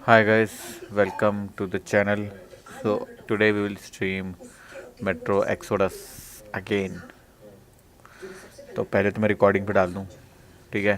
Hi guys, welcome to the channel. So today we will stream Metro Exodus again. तो पहले तो मैं recording पे डाल दूँ, ठीक है?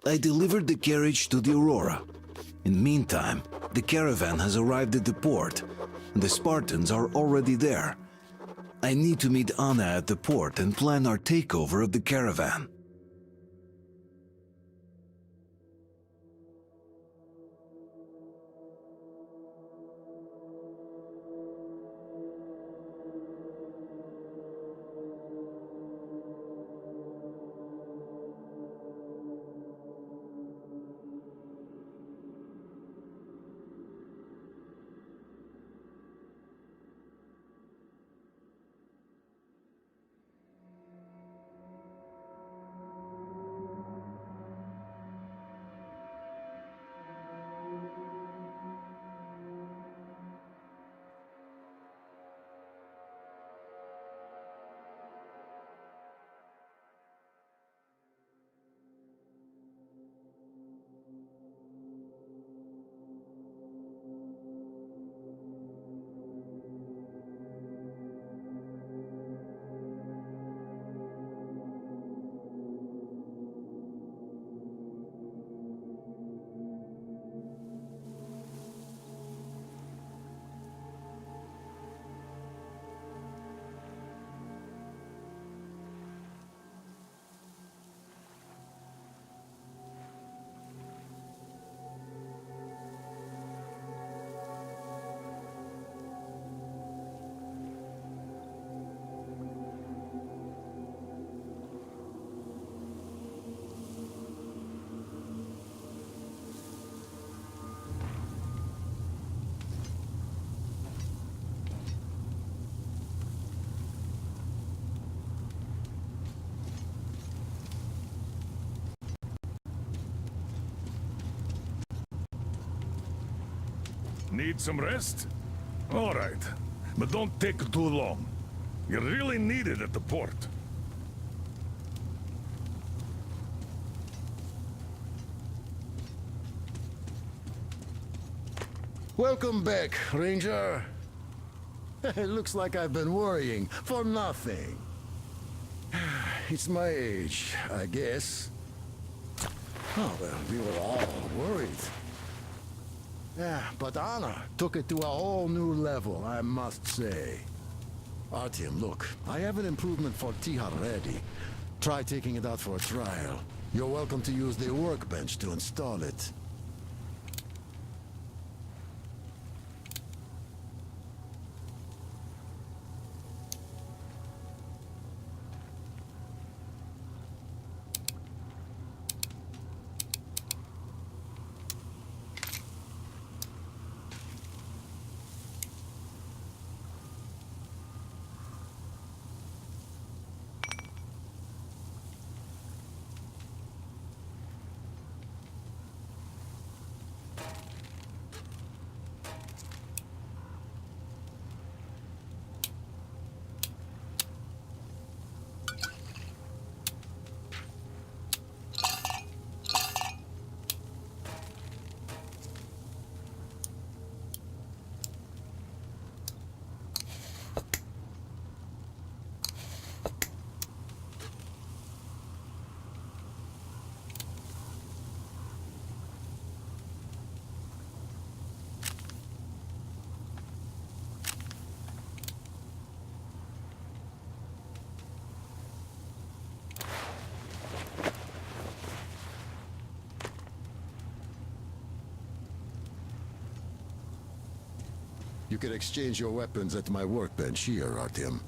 I delivered the carriage to the Aurora. In the meantime, the caravan has arrived at the port. The Spartans are already there. I need to meet Anna at the port and plan our takeover of the caravan. Need some rest? All right, but don't take too long. You really need it at the port. Welcome back, Ranger. It looks like I've been worrying for nothing. It's my age, I guess. Oh, well, we were all worried. Yeah, but Anna took it to a whole new level, I must say. Artyom, look, I have an improvement for Tihar ready. Try taking it out for a trial. You're welcome to use the workbench to install it. You can exchange your weapons at my workbench here, Artyom.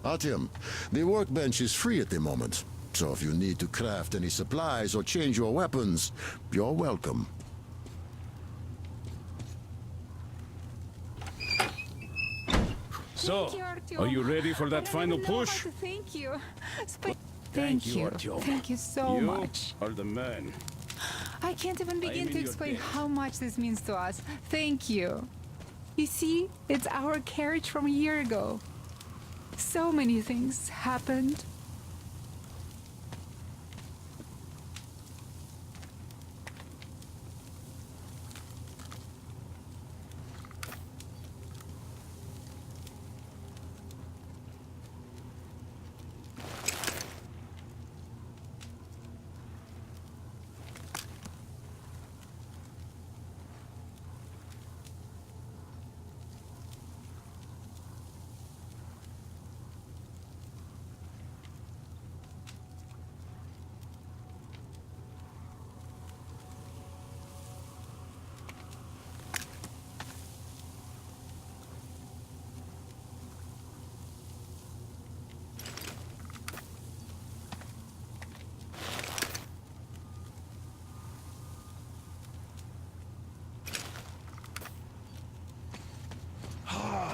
Artyom, the workbench is free at the moment, so if you need to craft any supplies or change your weapons, you're welcome. So, Thank you, are you ready for that I don't final even know how push? to thank you. Thank you, Artyom. Thank you so You much. are the man. I can't even begin in to your explain debt. how much this means to us. Thank you. You see, it's our carriage from a year ago. So many things happened.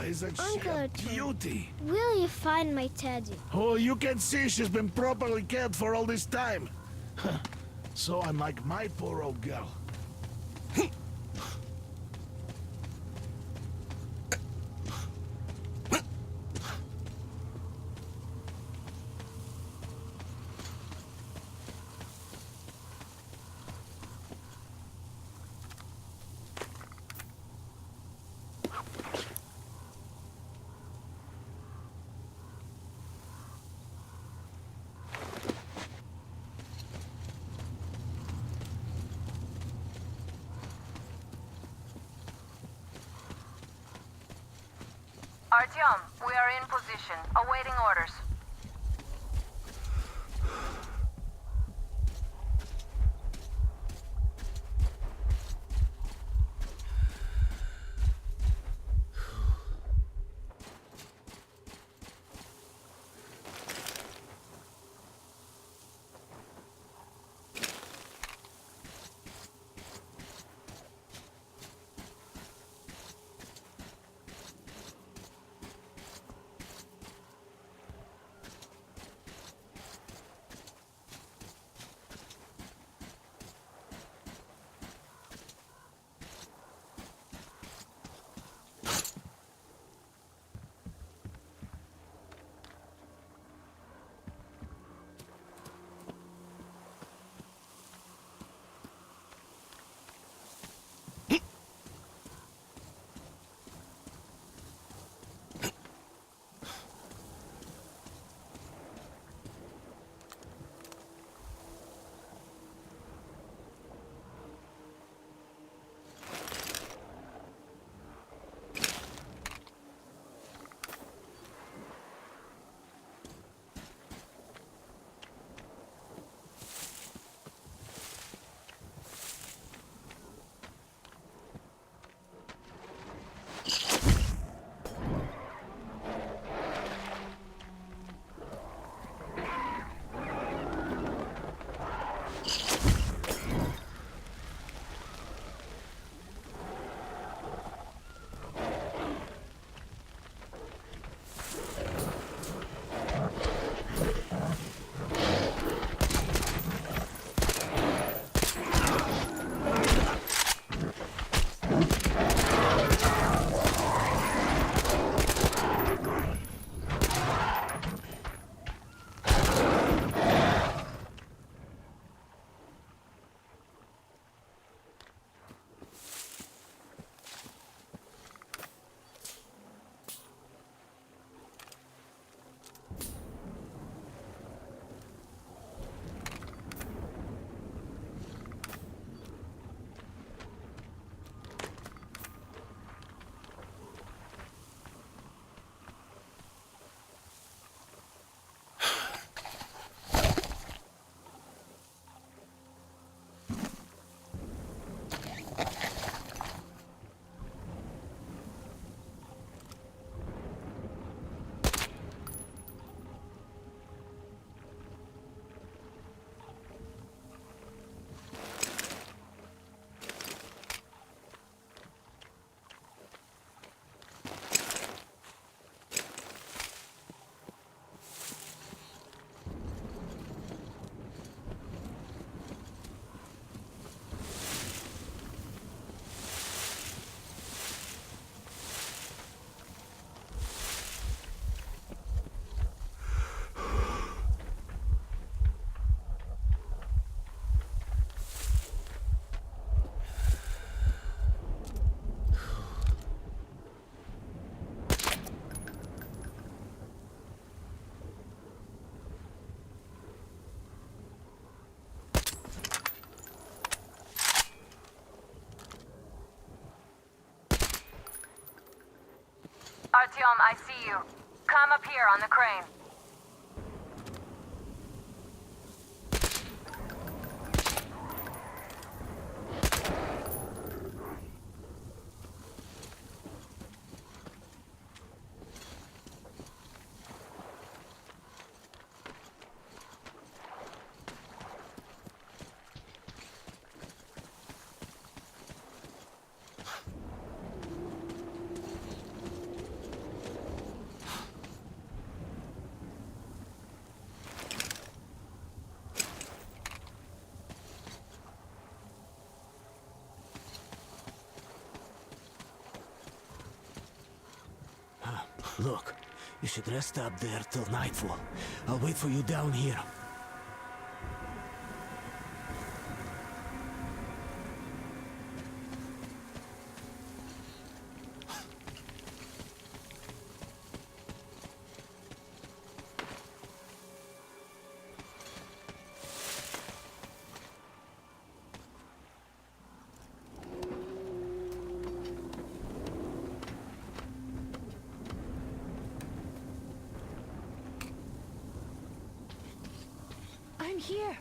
Is that Uncle a Artyom. beauty? Will you find my teddy? Oh, you can see she's been properly cared for all this time. So unlike my poor old girl. Artyom, we are in position, awaiting orders. Artyom, I see you. Come up here on the crane. Look, you should rest up there till nightfall. I'll wait for you down here. I'm here.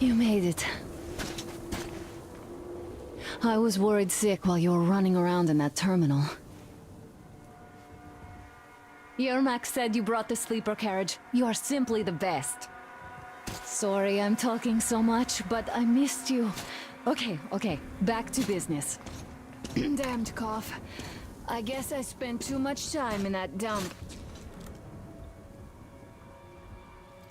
You made it. I was worried sick while you were running around in that terminal. Yermak said you brought the sleeper carriage. You are simply the best. Sorry I'm talking so much, but I missed you. Okay, back to business. Damned cough. I guess I spent too much time in that dump.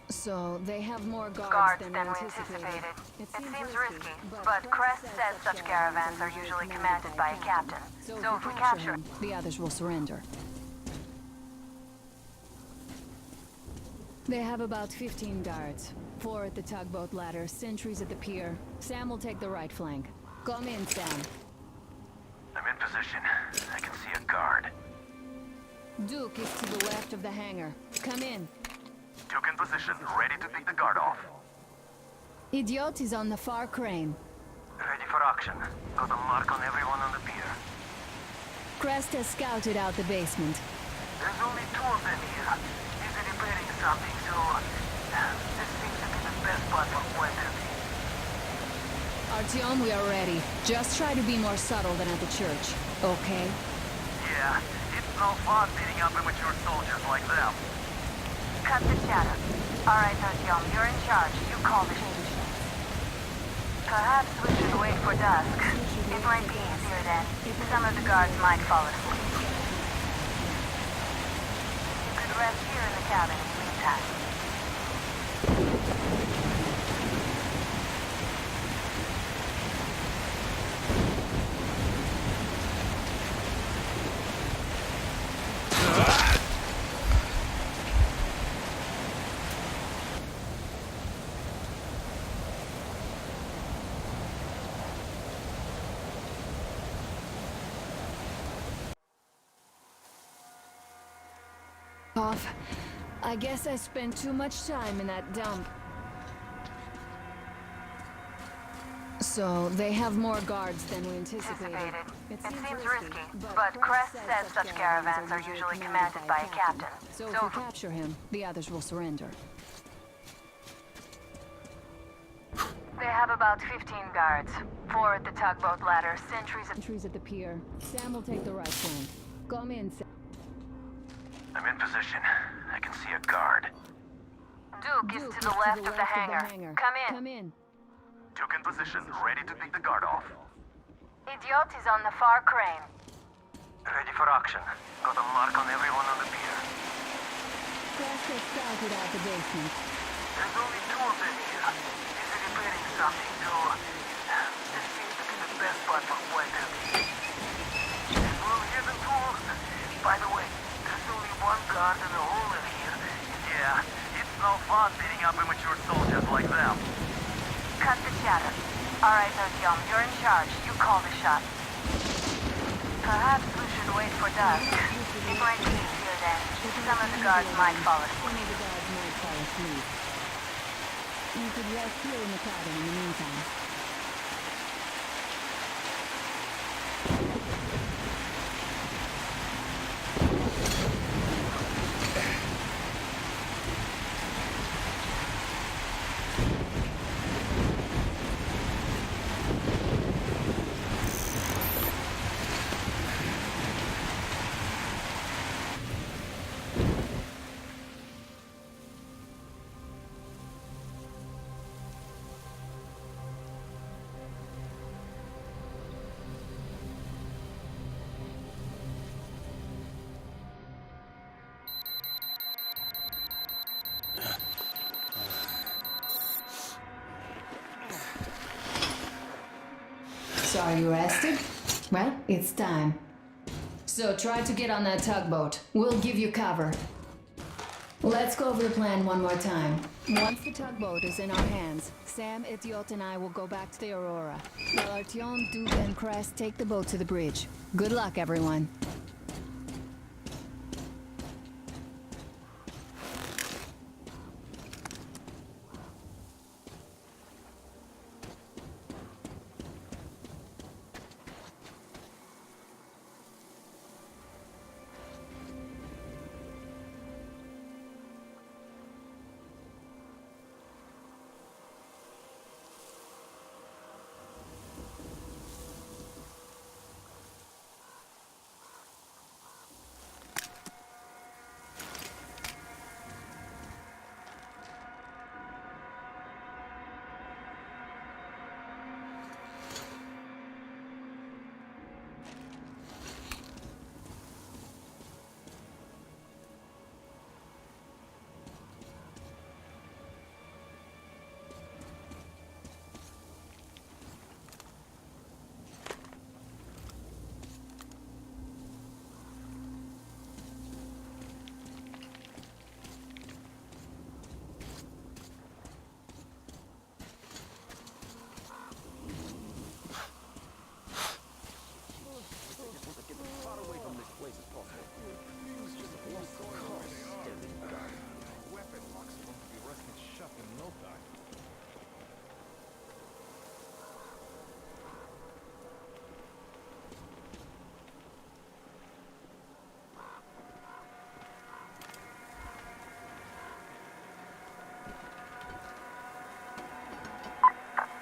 So, they have more guards than we anticipated. It seems risky, but Crest says such caravans are usually commanded by a captain. So if we capture him, the others will surrender. They have about 15 guards. 4 at the tugboat ladder, sentries at the pier. Sam will take the right flank. Come in, Sam. I'm in position. I can see a guard. Duke is to the left of the hangar. Come in. Duke in position, ready to pick the guard off. Idiot is on the far crane. Ready for action. Got a mark on everyone on the pier. Crest has scouted out the basement. There's only 2 of them here. Busy repairing something, so... this seems to be the best spot for Webcam. Artyom, we are ready. Just try to be more subtle than at the church, okay? Yeah, it's no fun beating up immature soldiers like them. cut the chatter. Alright, Artyom, you're in charge. You call the shots. Perhaps we should wait for dusk. It might be easier then. Some of the guards might fall asleep. You could rest here in the cabin in the meantime. I guess I spent too much time in that dump. So, they have more guards than we anticipated. It seems risky, but Crest says such caravans are usually commanded by a captain. So if we capture him, the others will surrender. They have about 15 guards. 4 at the tugboat ladder, sentries at the pier. Sam will take the right flank. Come in, Sam. I'm in position. I can see a guard. Duke is to the left of the hangar. Come in. Duke in position, ready to pick the guard off. Idiot is on the far crane. Ready for action. Got a mark on everyone on the pier. Crest has scouted out the basement. There's only 2 of them here. Busy repairing something, so... this seems to be the best spot for Webcam. Well, here's the tools. By the way, there's only 1 guard in the whole in here. Yeah, it's no fun beating up immature soldiers like them. Cut the chatter. Alright, Artyom, you're in charge. You call the shot. Perhaps we should wait for dusk. It might be easier then. Some of the guards might fall asleep. You could rest here in the cabin in the meantime. So are you rested? Well, it's time. So try to get on that tugboat. We'll give you cover. Let's go over the plan one more time. Once the tugboat is in our hands, Sam, Etiot, and I will go back to the Aurora, while Artyom, Duke, and Crest take the boat to the bridge. Good luck, everyone.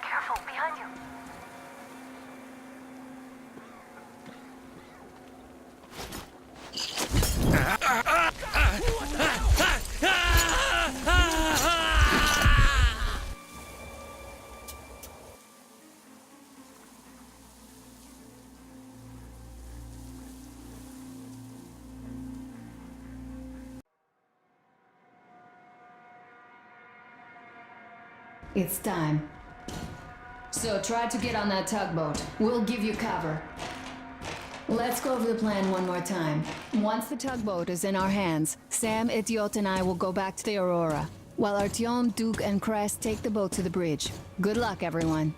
Careful, behind you. It's time. So try to get on that tugboat. We'll give you cover. Let's go over the plan one more time. Once the tugboat is in our hands, Sam, Etiot, and I will go back to the Aurora, while Artyom, Duke, and Crest take the boat to the bridge. Good luck, everyone.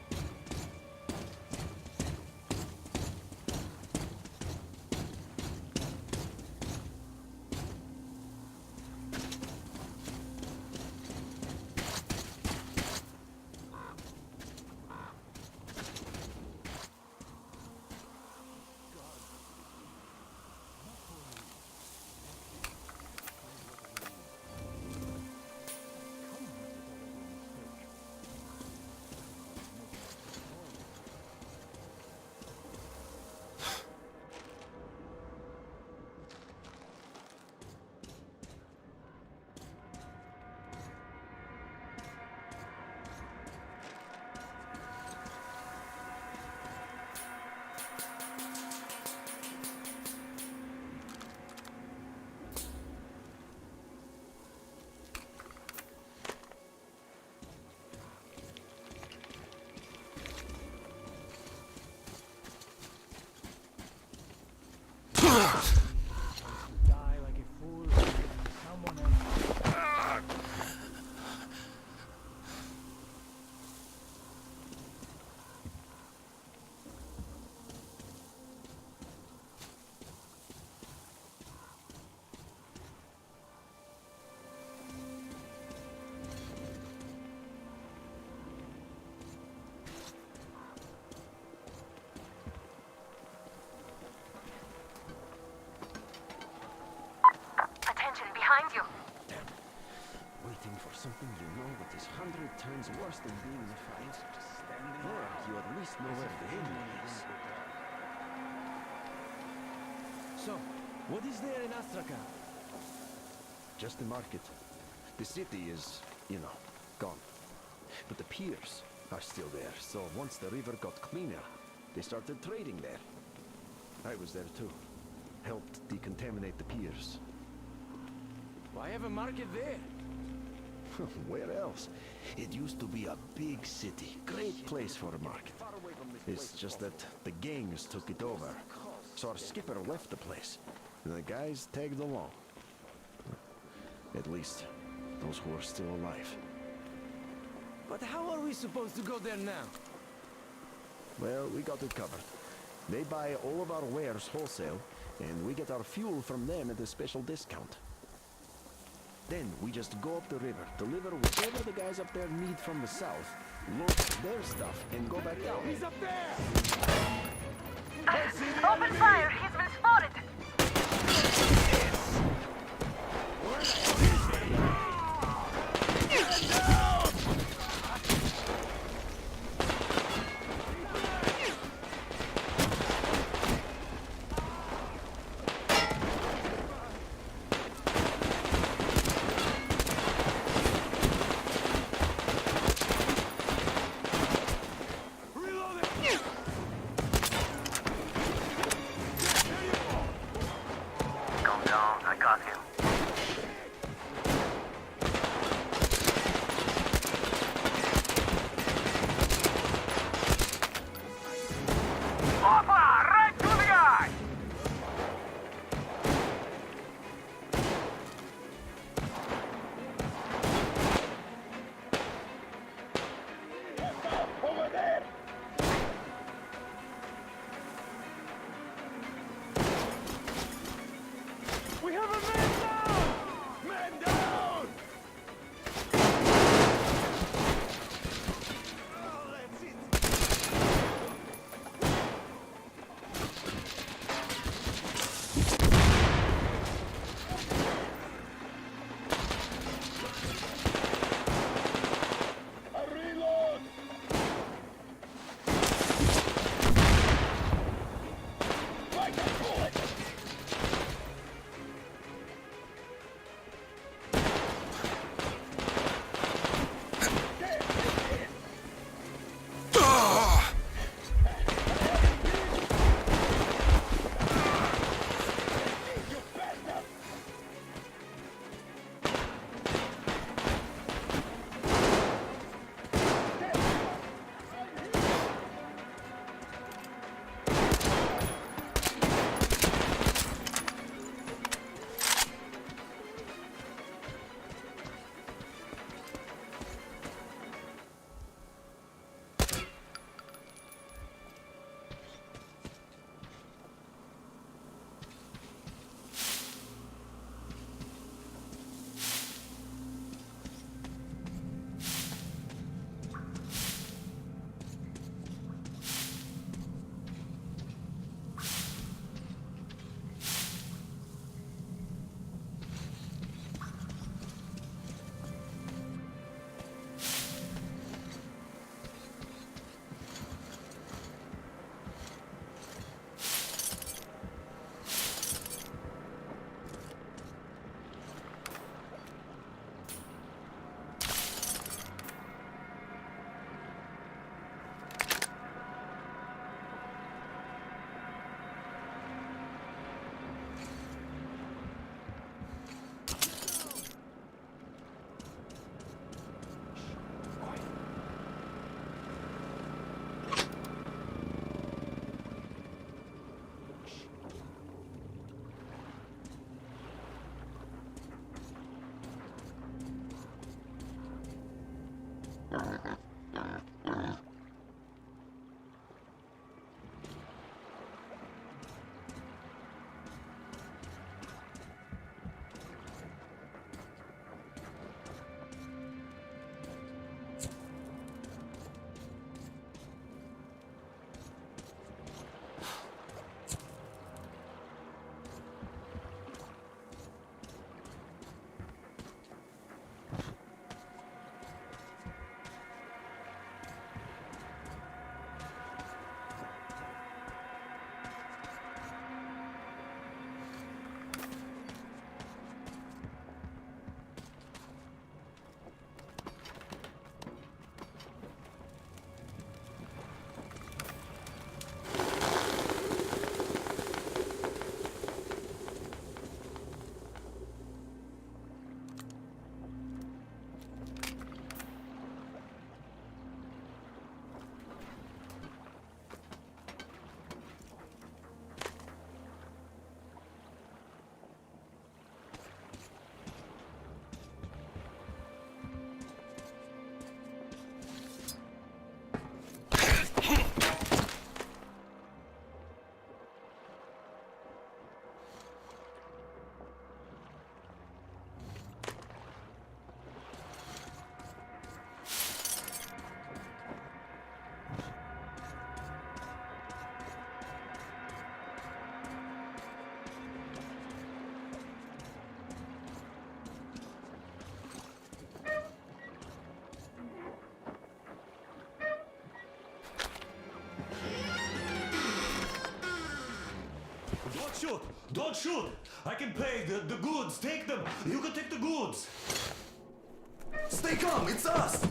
something you know that is 100 times worse than being in a fight? Or you at least know where the enemy is. So, what is there in Astrakhan? Just the market. The city is, you know, gone. But the piers are still there, so once the river got cleaner, they started trading there. I was there too. Helped decontaminate the piers. Why have a market there? Where else? It used to be a big city. Great place for a market. It's just that the gangs took it over. So our skipper left the place, and the guys tagged along. At least, those who are still alive. But how are we supposed to go there now? Well, we got it covered. They buy all of our wares wholesale, and we get our fuel from them at a special discount. Then we just go up the river, deliver whatever the guys up there need from the south, load their stuff, and go back down. He's up there! Open fire! He's been spotted! Don't shoot! Don't shoot! I can pay the goods. Take them. You can take the goods. Stay calm. It's us.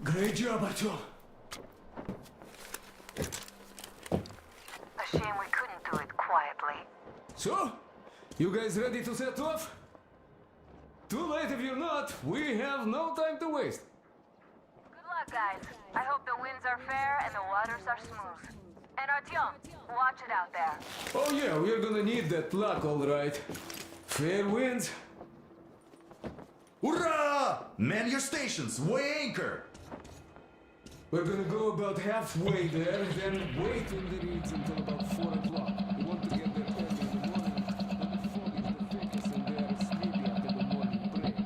Great job, Artyom. A shame we couldn't do it quietly. So, you guys ready to set off? Too late if you're not. We have no time to waste. Good luck, guys. I hope the winds are fair and the waters are smooth. And Artyom, watch it out there. Oh yeah, we're gonna need that luck, all right. Fair winds. Hurrah! Man your stations. Weigh anchor. We're gonna go about halfway there, then wait in the reeds until about 4 o'clock. We want to get there early in the morning, when the fog is the thickest and they are sleepy after the morning break.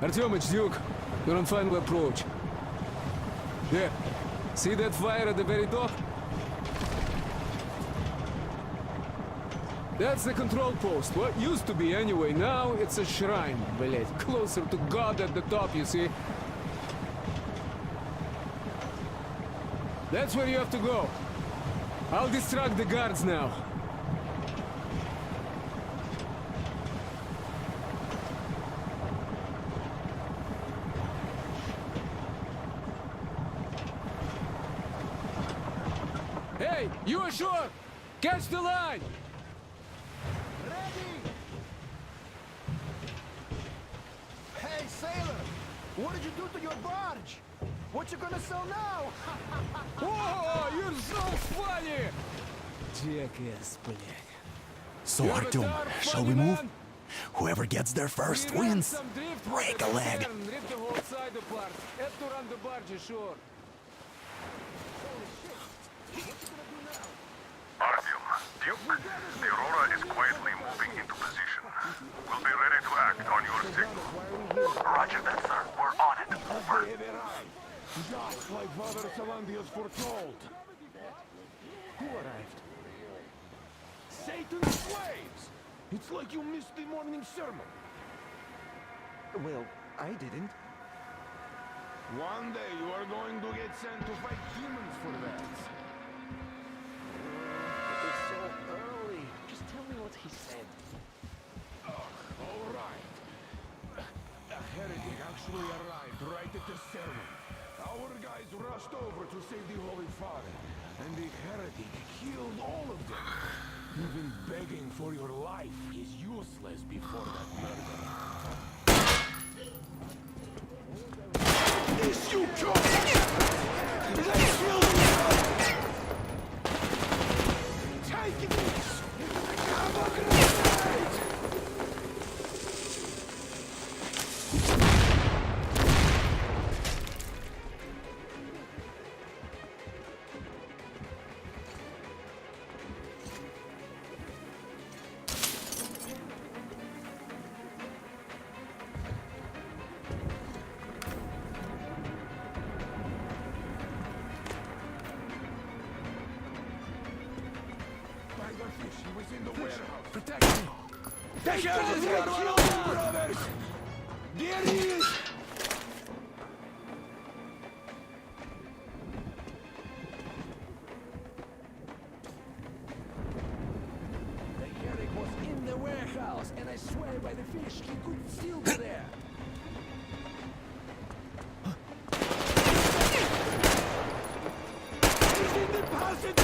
Artyom, it's Duke. You're on final approach. There. See that fire at the very top? That's the control post. What used to be anyway. Now it's a shrine, блять. Closer to God at the top, you see. That's where you have to go. I'll distract the guards now. Hey, you ashore! Catch the line! Ready! Hey, sailor! What did you do to your barge? What you gonna sell now? Oh, you're so funny! Jackass, блядь. So, Artyom, shall we move? Whoever gets there first wins. Break a leg. Rip the whole side apart. Have to run the barge ashore. Artyom, Duke, the Aurora is quietly moving into position. We'll be ready to act on your signal. Roger that, sir. We're on it. Over. Just like Father Salandius foretold. Who arrived? Satan's slaves! It's like you missed the morning sermon. Well, I didn't. One day you are going to get sent to fight demons for that. It's so early. Just tell me what he said. All right. A heretic actually arrived right at the sermon. Our guys rushed over to save the Holy Father, and the heretic killed all of them. Even begging for your life is useless before that murder. This you come! Let's kill them! Take this! Come on, grenade! Protect me! They killed him, brothers! There he is! The Herrick was in the warehouse, and I swear by the fish, he could still be there. He's in the passage!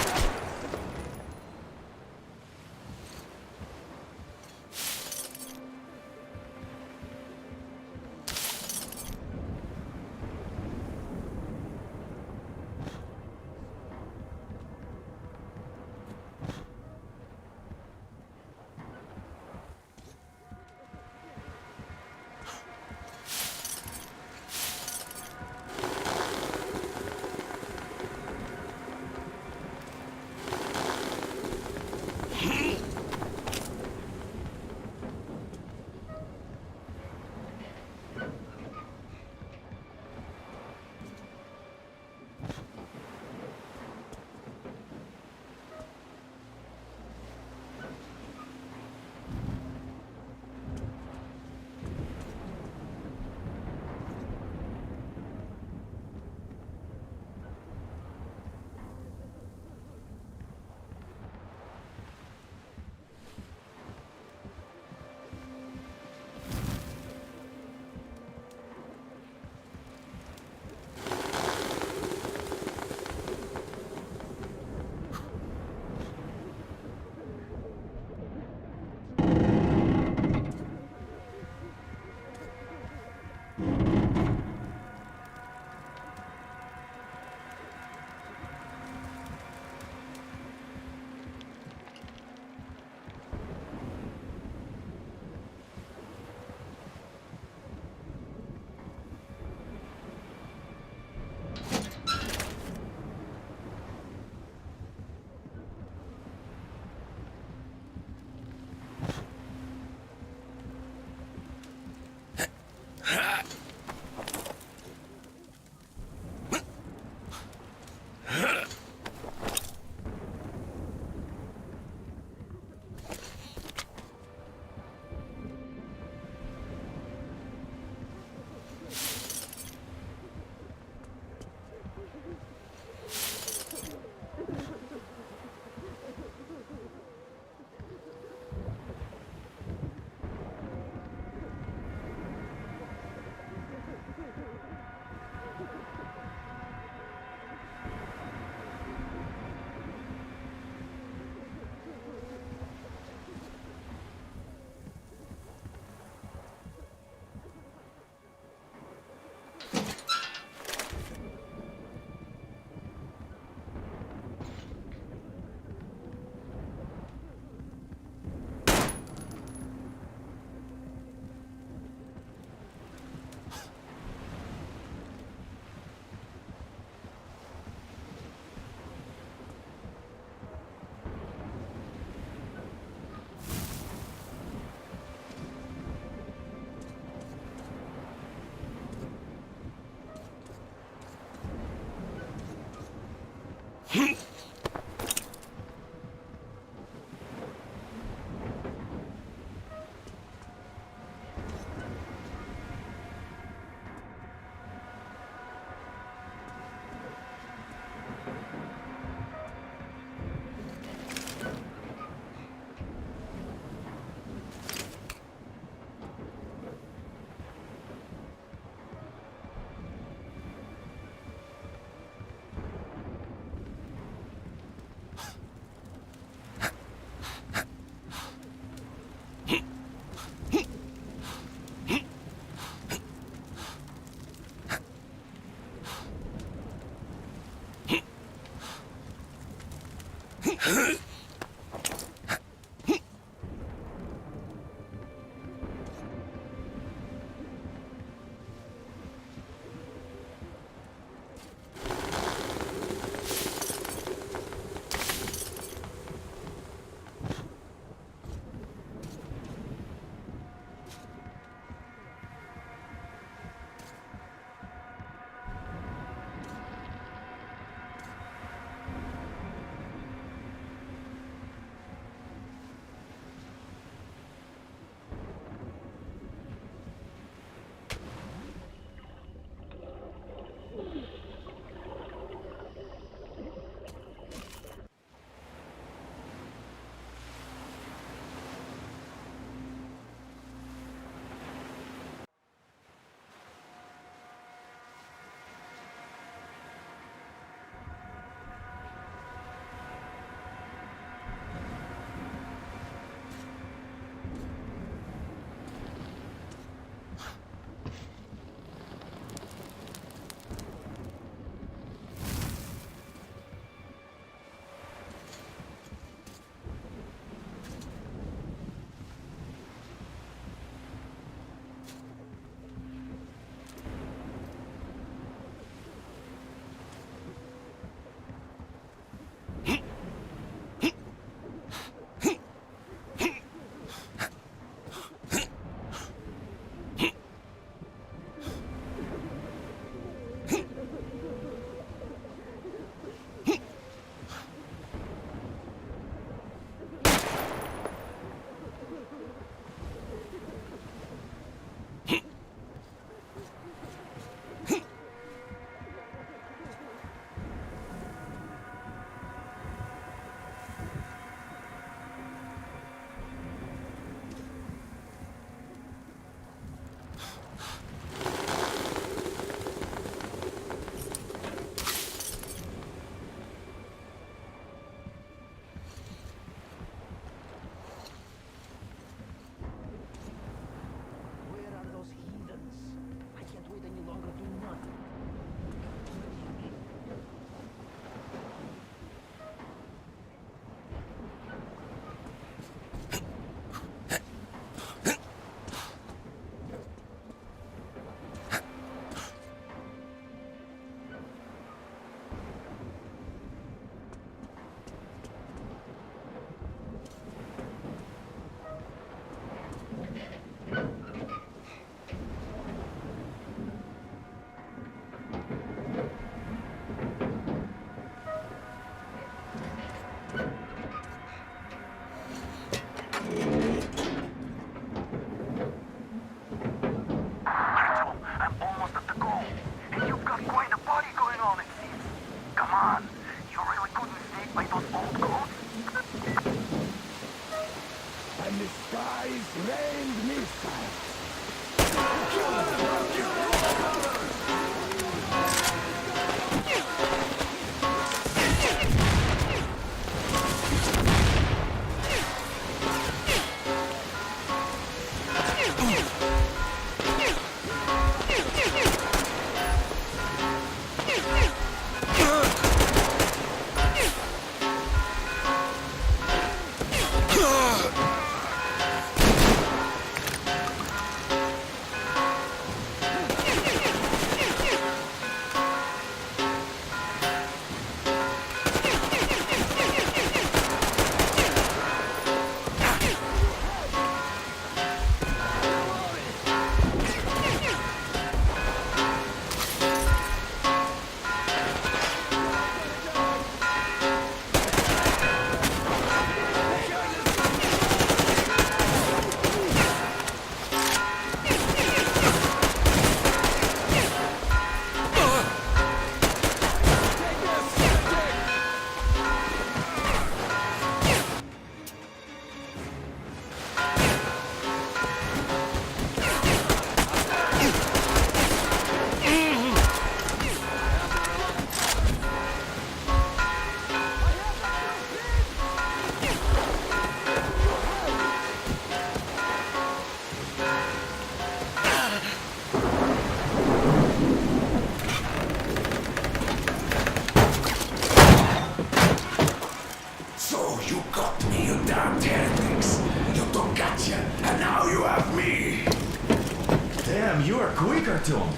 Artyom.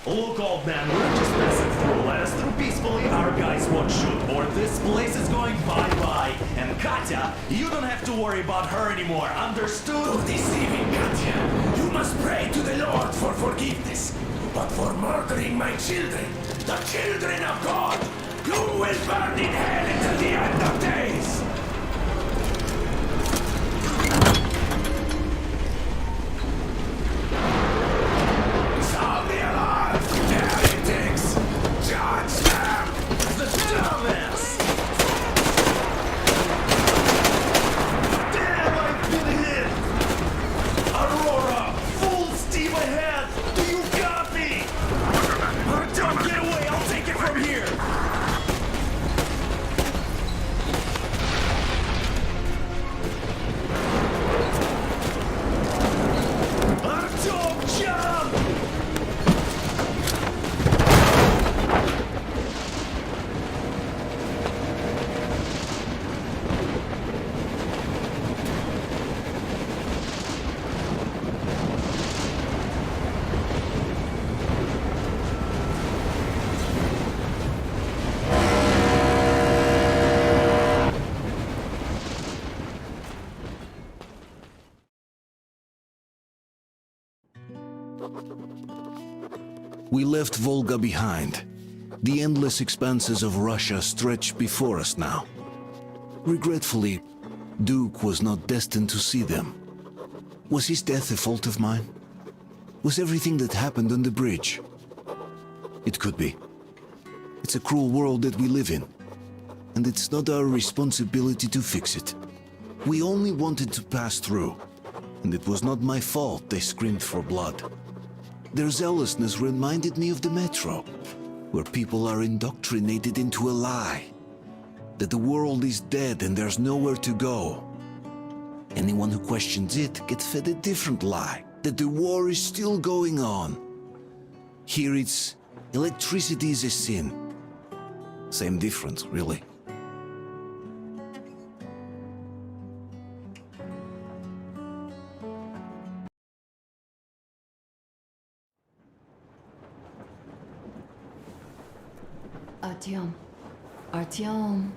Look, old man, we're just passing through. Let us through peacefully. Our guys won't shoot, or this place is going bye-bye. And Katya, you don't have to worry about her anymore. Understood? Too deceiving, Katya. You must pray to the Lord for forgiveness. But for murdering my children, the children of God, you will burn in hell until the end of days. Sound the alarm! Heretics! Judge them! The dumbass! Damn, I've been hit! Aurora, full steam ahead! Do you copy? Don't get away, I'll take it from here! Artyom, jump! We left Volga behind. The endless expanses of Russia stretched before us now. Regretfully, Duke was not destined to see them. Was his death a fault of mine? Was everything that happened on the bridge? It could be. It's a cruel world that we live in, and it's not our responsibility to fix it. We only wanted to pass through, and it was not my fault they screamed for blood. Their zealousness reminded me of the metro, where people are indoctrinated into a lie, that the world is dead and there's nowhere to go. Anyone who questions it gets fed a different lie, that the war is still going on. Here it's electricity is a sin. Same difference, really. Artyom. Artyom.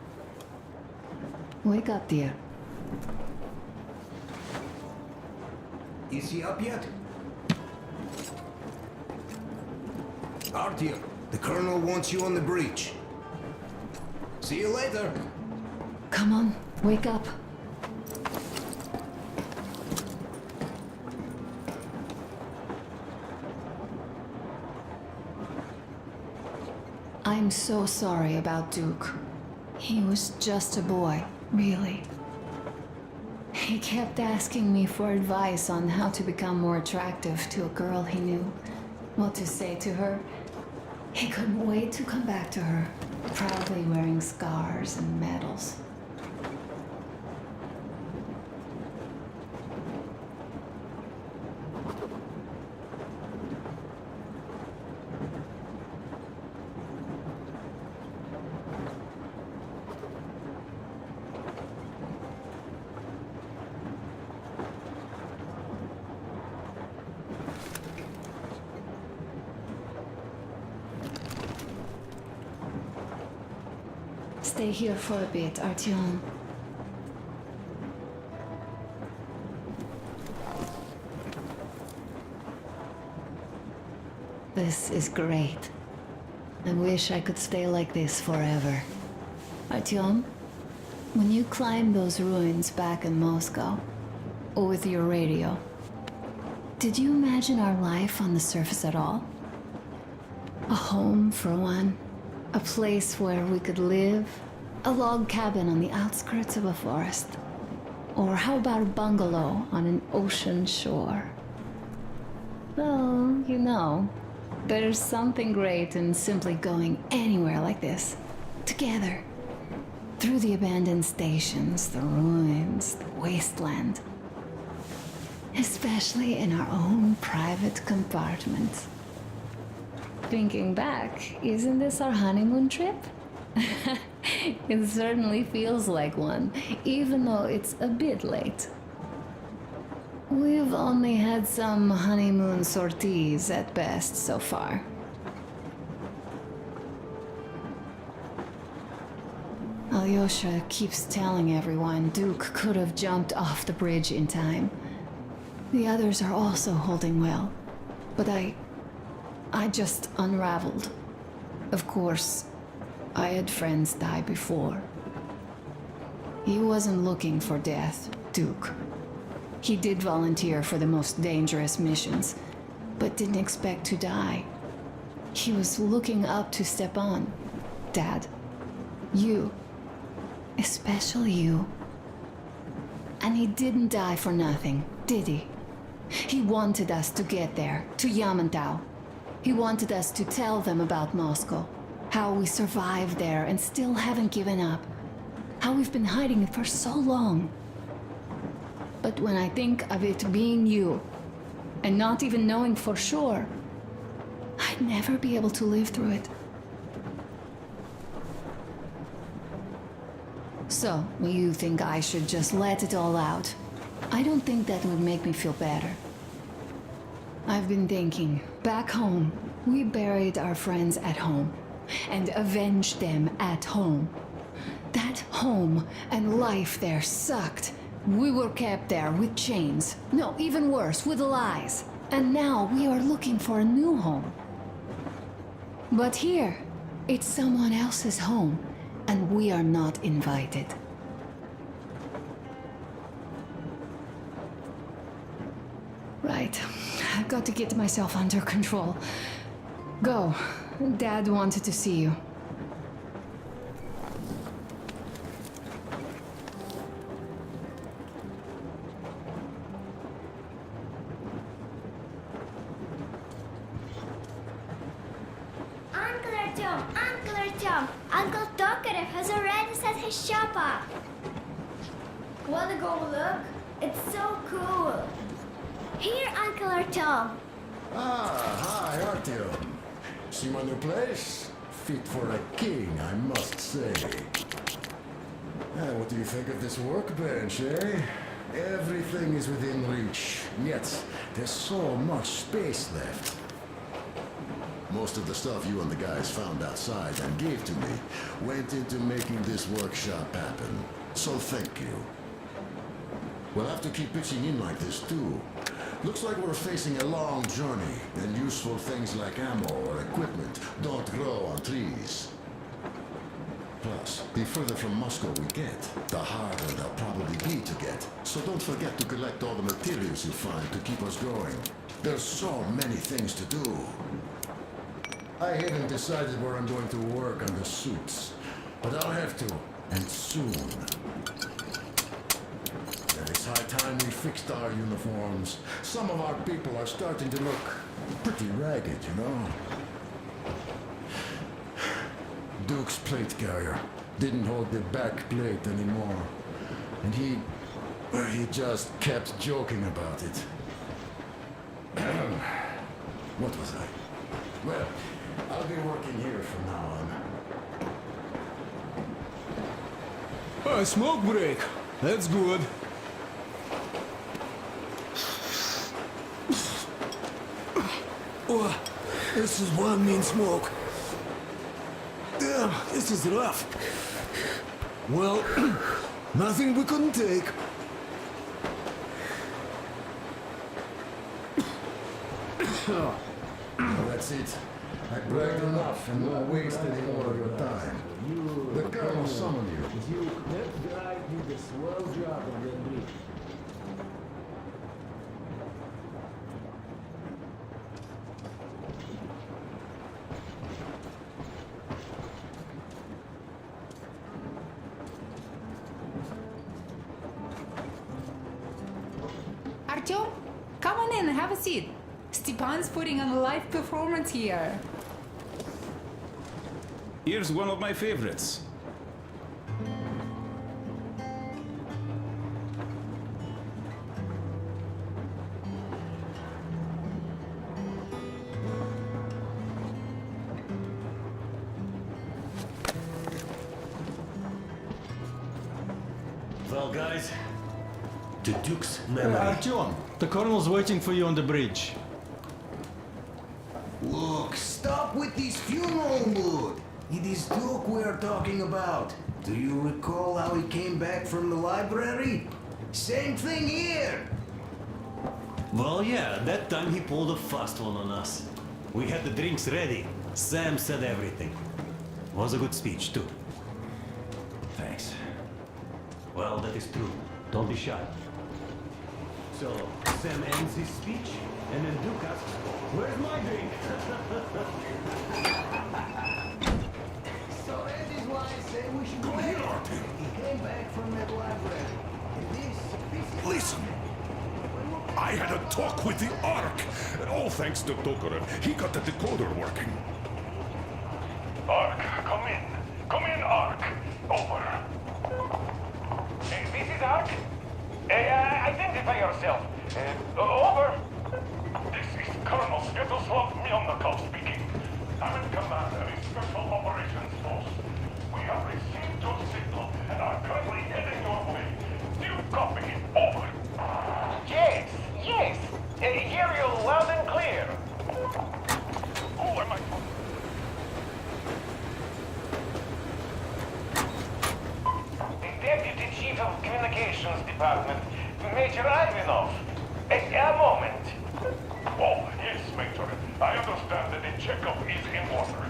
Wake up, dear. Is he up yet? Artyom, the colonel wants you on the breach. See you later. Come on, wake up. I'm so sorry about Duke. He was just a boy, really. He kept asking me for advice on how to become more attractive to a girl he knew, what to say to her. He couldn't wait to come back to her, proudly wearing scars and medals. Stay here for a bit, Artyom. This is great. I wish I could stay like this forever. Artyom, when you climbed those ruins back in Moscow, with your radio, did you imagine our life on the surface at all? A home, for one. A place where we could live. A log cabin on the outskirts of a forest. Or how about a bungalow on an ocean shore? Well, you know, there's something great in simply going anywhere like this. Together. Through the abandoned stations, the ruins, the wasteland. Especially in our own private compartment. Thinking back, isn't this our honeymoon trip? It certainly feels like one, even though it's a bit late. We've only had some honeymoon sorties at best so far. Alyosha keeps telling everyone Duke could have jumped off the bridge in time. The others are also holding well, but I just unraveled. Of course, I had friends die before. He wasn't looking for death, Duke. He did volunteer for the most dangerous missions, but didn't expect to die. He was looking up to Stepan. Dad, you. Especially you. And he didn't die for nothing, did he? He wanted us to get there, to Yamantau. He wanted us to tell them about Moscow, how we survived there and still haven't given up, how we've been hiding it for so long. But when I think of it being you, and not even knowing for sure, I'd never be able to live through it. So, you think I should just let it all out? I don't think that would make me feel better. I've been thinking, back home, we buried our friends at home, and avenged them at home. That home and life there sucked. We were kept there with chains. No, even worse, with lies. And now we are looking for a new home. But here, it's someone else's home, and we are not invited. Right. I've got to get myself under control. Go. Dad wanted to see you. Uncle Artyom, Uncle Tokarev has already set his shop up. Wanna go look? It's so cool. Here, Uncle Artyom. Ah, hi, Artyom. See my new place? Fit for a king, I must say. What do you think of this workbench, eh? Everything is within reach, yet there's so much space left. Most of the stuff you and the guys found outside and gave to me went into making this workshop happen. So thank you. We'll have to keep pitching in like this too. Looks like we're facing a long journey, and useful things like ammo or equipment don't grow on trees. Plus, the further from Moscow we get, the harder they'll probably be to get. So don't forget to collect all the materials you find to keep us going. There's so many things to do. I haven't decided where I'm going to work on the suits, but I'll have to, and soon. It's high time we fixed our uniforms. Some of our people are starting to look pretty ragged, you know? Duke's plate carrier didn't hold the back plate anymore. And he just kept joking about it. What was I? Well, I'll be working here from now on. A smoke break. That's good. Oh, this is one mean smoke. Damn, this is rough. Well, nothing we couldn't take. Well, that's it. I bragged enough and won't waste any more of your time. The colonel summoned you. That guy did a swell job on that bridge. Artyom, come on in, have a seat. Stepan's putting on a live performance here. Here's one of my favorites. Well, guys, to Duke's memory. Artyom, the colonel's waiting for you on the bridge. Look, stop with this funeral mood. It is Duke we are talking about. Do you recall how he came back from the library? Same thing here. Well, yeah, that time he pulled a fast one on us. We had the drinks ready. Sam said everything. Was a good speech, too. Thanks. Well, that is true. Don't be shy. So, Sam ends his speech, and then Duke asks, "Where's my drink?" So that is why I say we should go here, Artie. He came back from that library. And this is... Listen. I had a talk with the Ark. All thanks to Tokarev. He got the decoder working. Ark, come in. Come in, Ark. Over. This is Ark. Identify yourself. Over. This is Colonel Svetoslav Mylnikov speaking. I'm in command of a Special Operations Force. We have received your signal and are currently heading your way. Do you copy? Over. Yes, yes. Hear you loud and clear. Who am I? The Deputy Chief of Communications Department, Major Ivanov. A moment. Oh, yes, Major. I understand that the checkup is in order.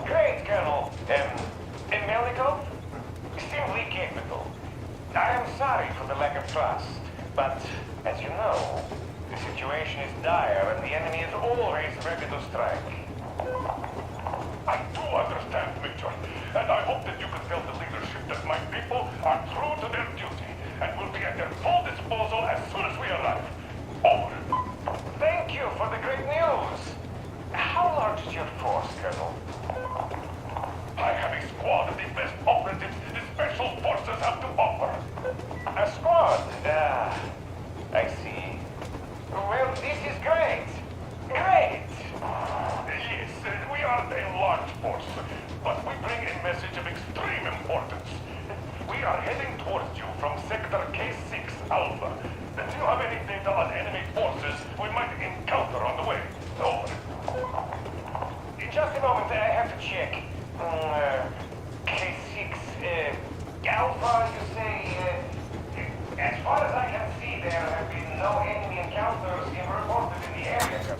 Great, Colonel. Melikov? Simply capable. I am sorry for the lack of trust, but as you know, the situation is dire and the enemy is always ready to strike. I do understand, Major, and I hope that you can tell the leadership that my people are true to their duty and will be at their full disposal as soon as we arrive. Over. Thank you for the great news. How large is your force, Colonel? I have a squad of the best operatives the Special Forces have to offer. A squad? I see. Well, this is great. Great! Yes, we aren't a large force, but we bring a message of extreme importance. We are heading towards you from Sector K6 Alpha. Do you have any data on enemy forces we might encounter on the way? Over. In just a moment, I have to check. K6 Alpha, you say? As far as I can see, there have been no enemy encounters reported in the area.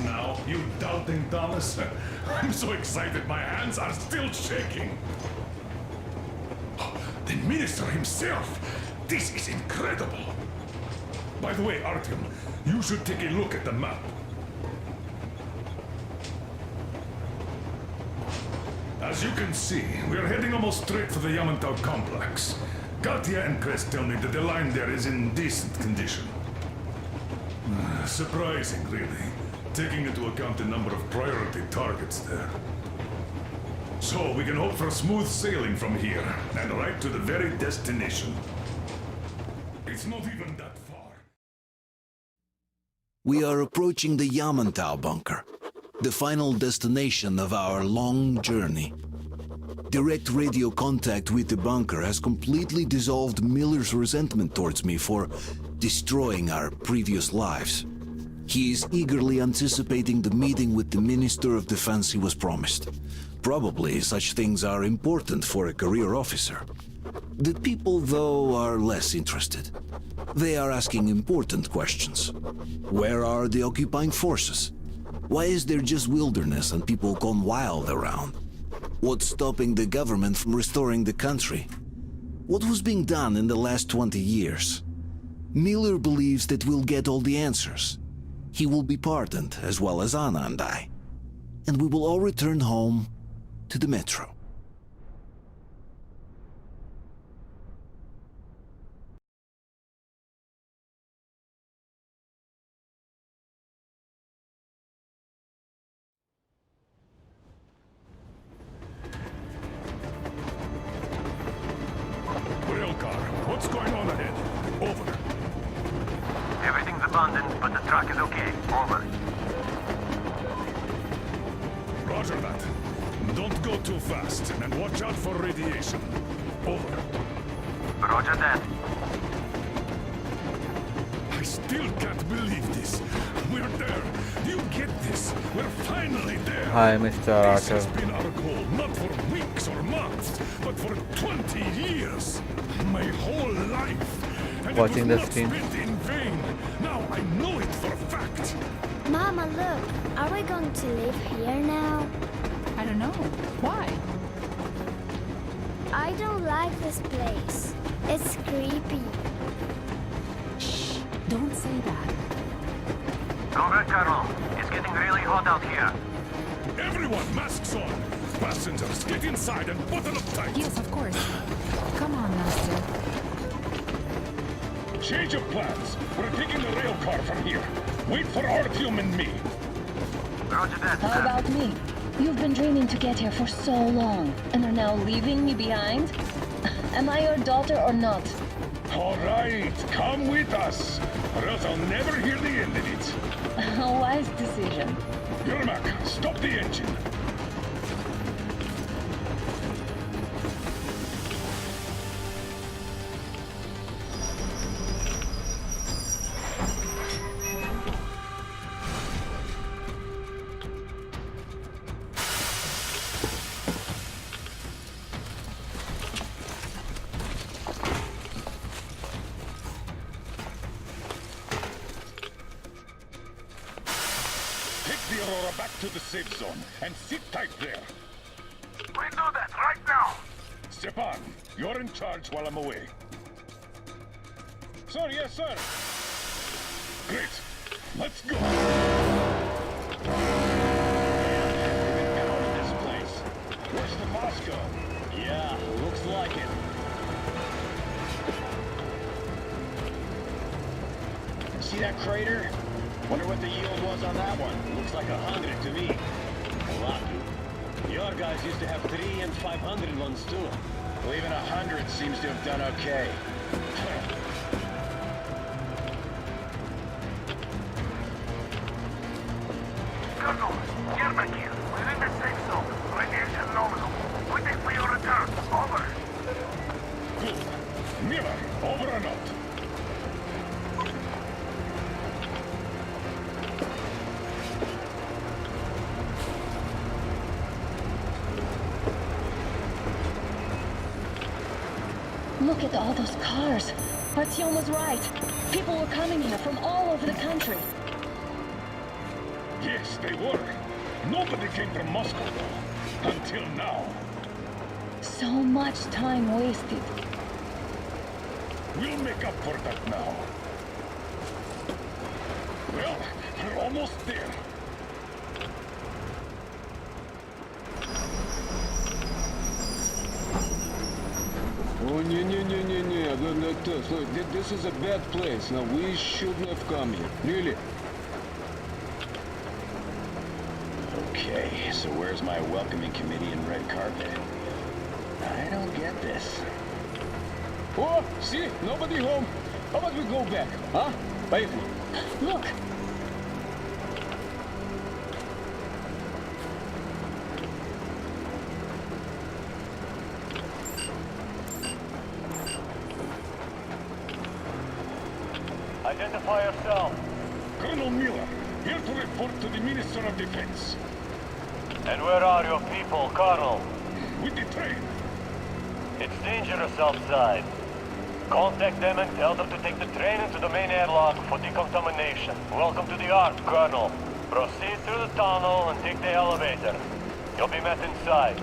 Now, you doubting Thomas? I'm so excited my hands are still shaking. The minister himself! This is incredible! By the way, Artyom, you should take a look at the map. As you can see, we're heading almost straight for the Yamantau complex. Katya and Crest tell me that the line there is in decent condition. Surprising, really, taking into account the number of priority targets there. So we can hope for smooth sailing from here, and right to the very destination. It's not even that far. We are approaching the Yamantau bunker, the final destination of our long journey. Direct radio contact with the bunker has completely dissolved Miller's resentment towards me for destroying our previous lives. He is eagerly anticipating the meeting with the Minister of Defense he was promised. Probably such things are important for a career officer. The people, though, are less interested. They are asking important questions. Where are the occupying forces? Why is there just wilderness and people gone wild around? What's stopping the government from restoring the country? What was being done in the last 20 years? Miller believes that we'll get all the answers. He will be pardoned, as well as Anna and I. And we will all return home to the metro. Railcar, what's going on ahead? Over. Everything's abandoned, but the truck is okay. Over. Roger that. Don't go too fast, and watch out for radiation. Over. Roger that. I still can't believe this. We're there. Do you get this? We're finally there. Hi, Mr. This has Arthur. been our goal, not for weeks or months, but for 20 years. My whole life. And Watching it the was not stream. spent in vain. Now I know it for a fact. Mama, look. Are we going to live here now? I don't know. Why? I don't like this place. It's creepy. Shh. Don't say that. Go back, Colonel. It's getting really hot out here. Everyone, masks on. Passengers, get inside and button up tight. Yes, of course. Come on, Master. Change of plans. We're taking the rail car from here. Wait for Artyom and me. Roger that. How about me? You've been dreaming to get here for so long, and are now leaving me behind? Am I your daughter or not? All right, come with us, or else I'll never hear the end of it. A wise decision. Yermak, stop the engine. Take the Aurora back to the safe zone and sit tight there. We do that right now. Stepan, you're in charge while I'm away. Sir, yes, sir. Great. Let's go. This place. Where's the Moscow? Yeah, looks like it. See that crater? Wonder what the yield was on that one. Looks like 100 to me. A lot. Your guys used to have 3 and 500 ones too. Well, even 100 seems to have done okay. Colonel, Yermak here. We're in the safe zone. Radiation nominal. Waiting for your return. Over. Good. Miller, over and out. Look at all those cars. Artyom was right. People were coming here from all over the country. Yes, they were. Nobody came from Moscow, though. Until now. So much time wasted. We'll make up for that now. Well, we're almost there. Oh, look, this is a bad place. Now, we shouldn't have come here. Really? Okay, so where's my welcoming committee and red carpet? I don't get this. Oh, see? Nobody home. How about we go back, huh? Поехали. Look! Identify yourself. Colonel Miller, here to report to the Minister of Defense. And where are your people, Colonel? With the train. It's dangerous outside. Contact them and tell them to take the train into the main airlock for decontamination. Welcome to the Ark, Colonel. Proceed through the tunnel and take the elevator. You'll be met inside.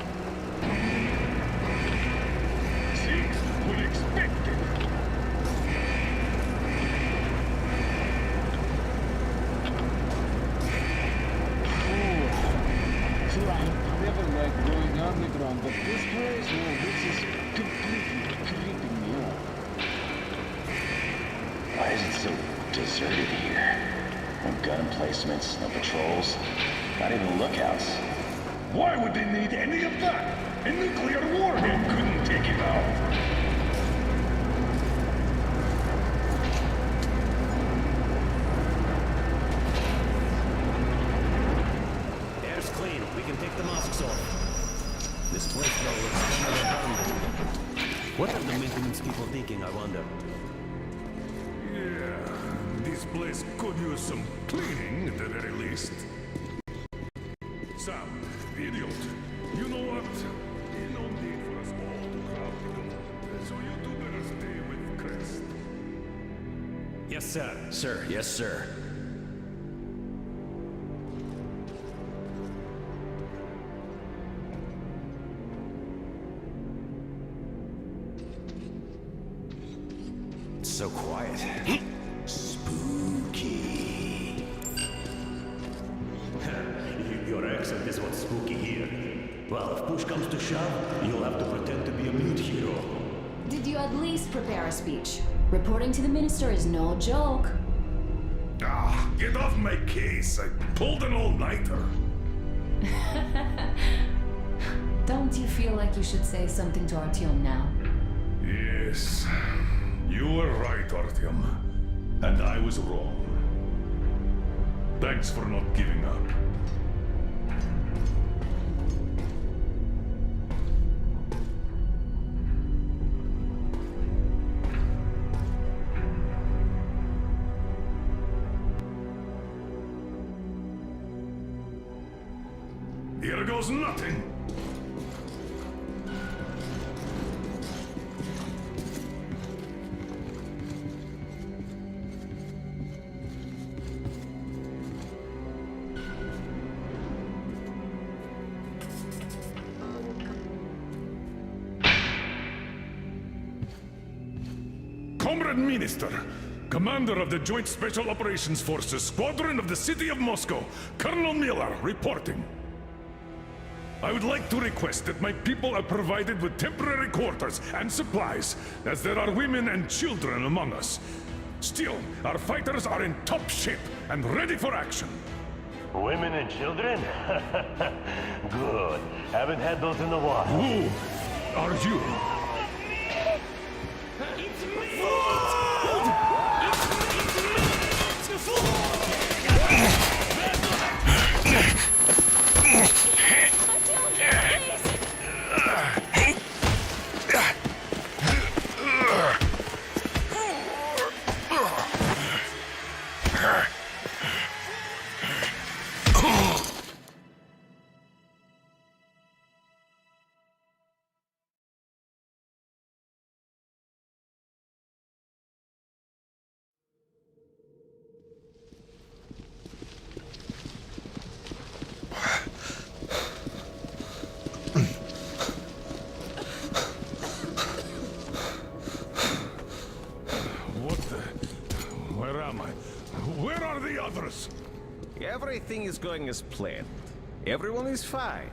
but this place, well, this is completely creeping me out. Why is it so deserted here? No gun emplacements, no patrols, not even lookouts. Why would they need any of that? A nuclear warhead couldn't take it out. Air's clean. We can take the masks off. This place now looks kind of abandoned. What are the maintenance people thinking, I wonder? Yeah, this place could use some cleaning at the very least. Sam, idiot, you know what? There's no need for us all to crowd you. So you two better stay with Crest. Yes, sir. Sir, yes, sir. So quiet. Spooky. Your accent is what's spooky here. Well, if push comes to shove, you'll have to pretend to be a mute hero. Did you at least prepare a speech? Reporting to the minister is no joke. Ah, get off my case. I pulled an all-nighter. Don't you feel like you should say something to Artyom now? Yes. You were right, Artyom. And I was wrong. Thanks for not giving up. Here goes nothing. Comrade Minister, Commander of the Joint Special Operations Forces, Squadron of the City of Moscow, Colonel Miller, reporting. I would like to request that my people are provided with temporary quarters and supplies, as there are women and children among us. Still, our fighters are in top shape and ready for action. Women and children? Good. Haven't had those in a while. Who are you? Where are the others? Everything is going as planned. Everyone is fine.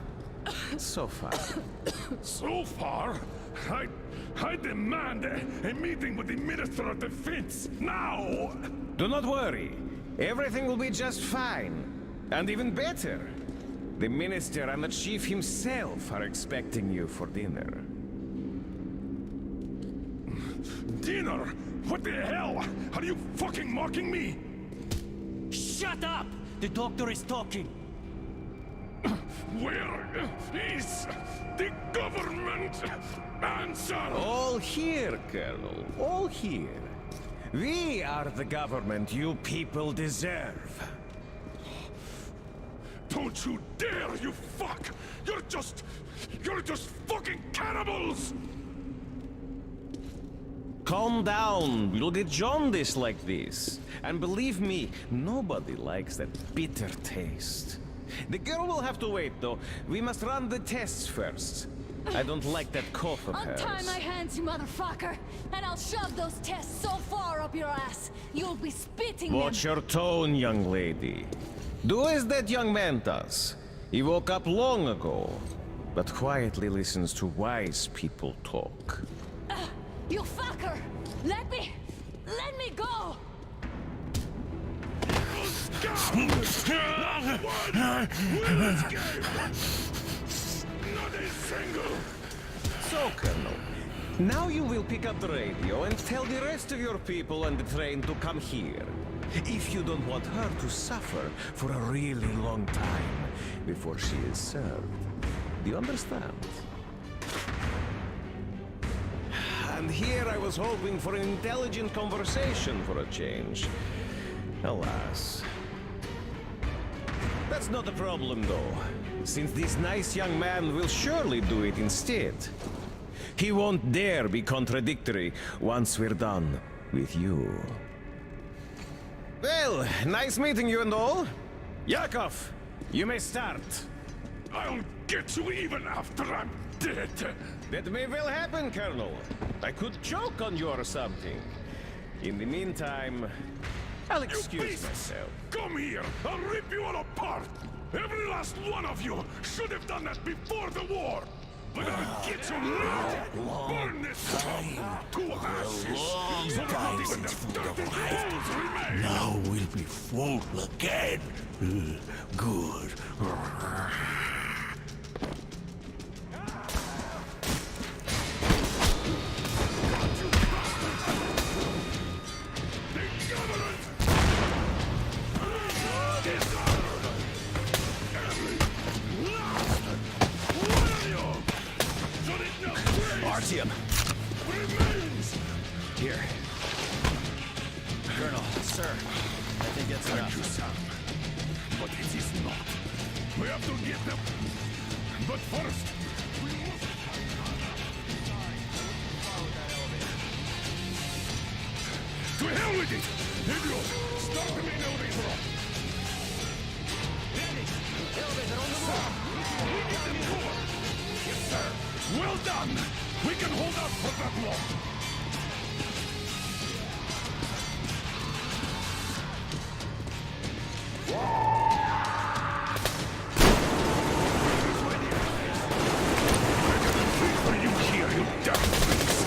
So far. So far? I demand a meeting with the Minister of Defense, now! Do not worry. Everything will be just fine. And even better. The Minister and the Chief himself are expecting you for dinner. Dinner? What the hell? Are you fucking mocking me? Shut up! The doctor is talking. Where is the government answer? All here, Colonel. All here. We are the government you people deserve. Don't you dare, you fuck! You're just fucking cannibals! Calm down. You'll get jaundice like this. And believe me, nobody likes that bitter taste. The girl will have to wait, though. We must run the tests first. I don't like that cough of hers. Untie my hands, you motherfucker, and I'll shove those tests so far up your ass, you'll be spitting them. Watch your tone, young lady. Do as that young man does. He woke up long ago. but quietly listens to wise people talk. You fucker! Let me go! So, Colonel, now you will pick up the radio and tell the rest of your people on the train to come here. If you don't want her to suffer for a really long time before she is served. Do you understand? And here I was hoping for an intelligent conversation for a change. Alas. That's not a problem, though, since this nice young man will surely do it instead. He won't dare be contradictory once we're done with you. Well, nice meeting you and all. Yakov, you may start. I'll get you even after I'm dead. That may well happen, Colonel. I could choke on you or something. In the meantime, I'll excuse myself. Come here! I'll rip you all apart! Every last one of you should have done that before the war! But I'll get you now! Burn this town to ashes! So that not even the dirty balls remain! Now we'll be full again. Good. Artyom. Here. Colonel, sir. I think that's Thank enough. you, Sam. But it is not. We have to get them. But first, we must... To hell with it! Idiot! Start the main elevator up! Elevator on the move! We need them covered! Yes, sir! Well done! We can hold out for that long! Are you here, you damn beast?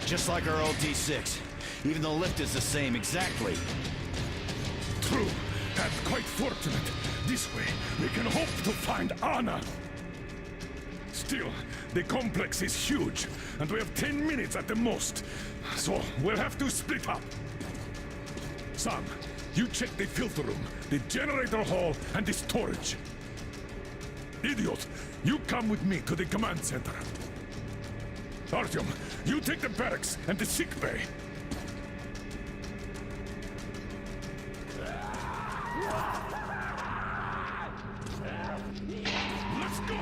Just like our old T6. Even the lift is the same, exactly. True, and quite fortunate. This way, we can hope to find Anna. Still, the complex is huge, and we have 10 minutes at the most. So, we'll have to split up. Sam, you check the filter room, the generator hall, and the storage. Idiot, you come with me to the command center. Artyom, you take the barracks and the sick bay. Let's go!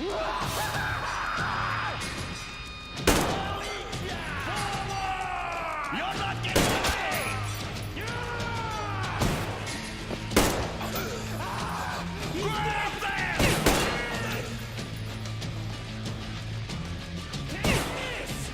You're not getting away! Grab them! Take this!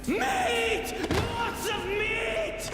Meat! Lots of meat!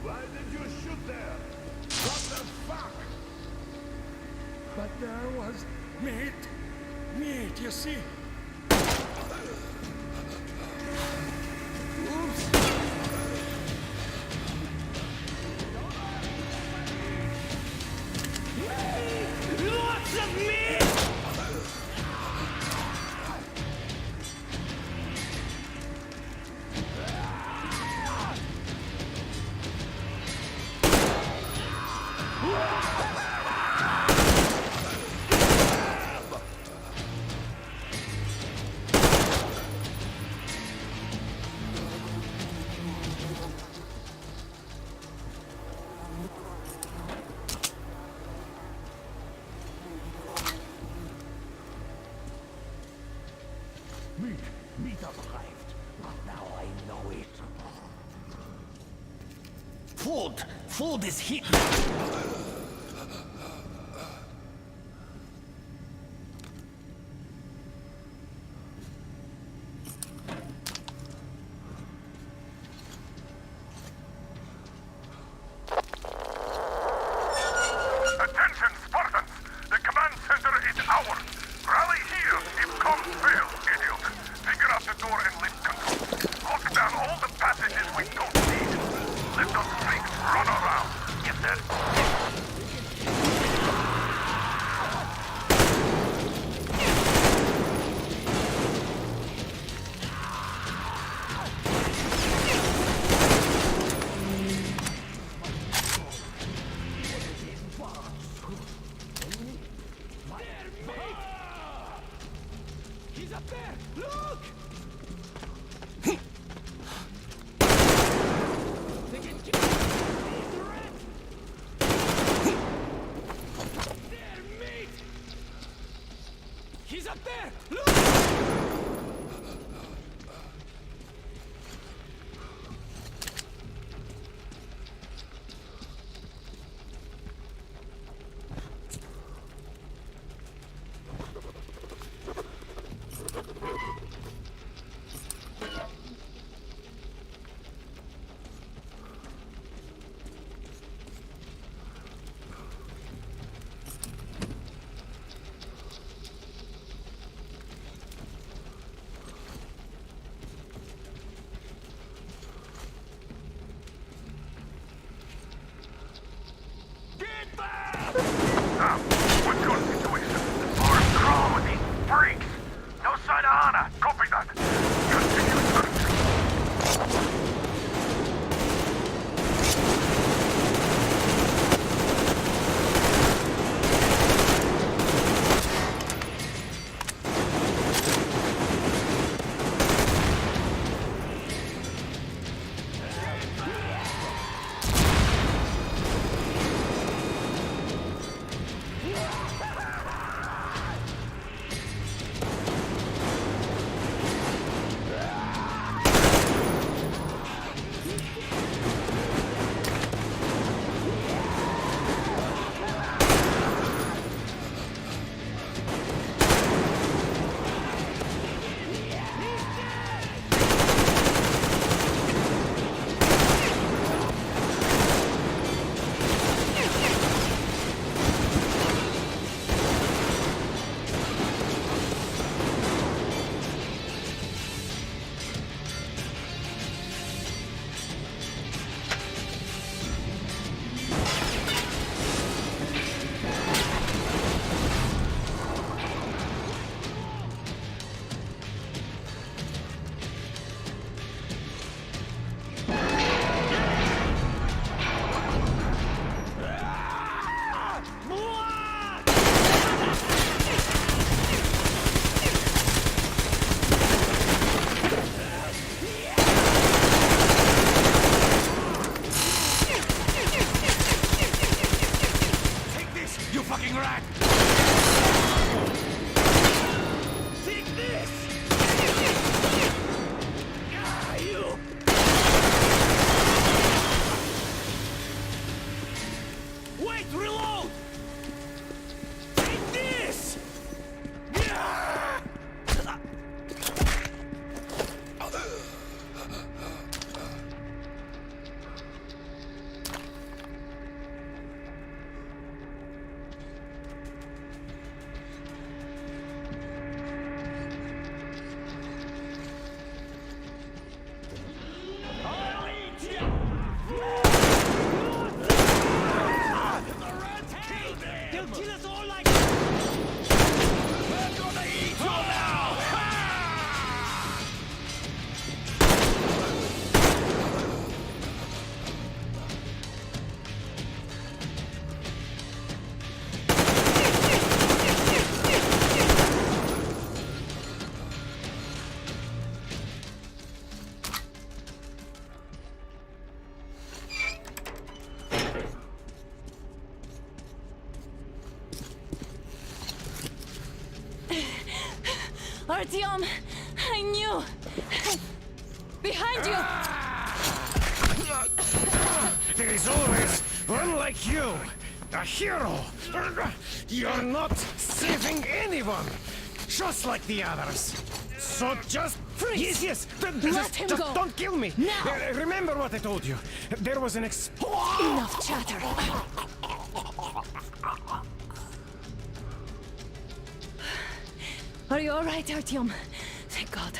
Why did you shoot there? Drop but there was meat. Meat, you see? Oops. Lots of meat! Meat arrived. Now I know it. Food! Food is hit! Attention, Spartans! The command center is ours! Rally here if comms fail, idiot! Figure out the door and lift control. Lock down all the passages we don't need. Let those freaks run around. Yes, sir. He's up there! Look! They can kill there, mate! He's up there! Look! kill us all like... We're gonna eat you now! Artyom, I knew! Behind you! There is always one like you, a hero. You're not saving anyone, just like the others. So just freeze. Yes. Let him just go. don't kill me. Now. Remember what I told you. There was an Enough chatter. Are you all right, Artyom? Thank God.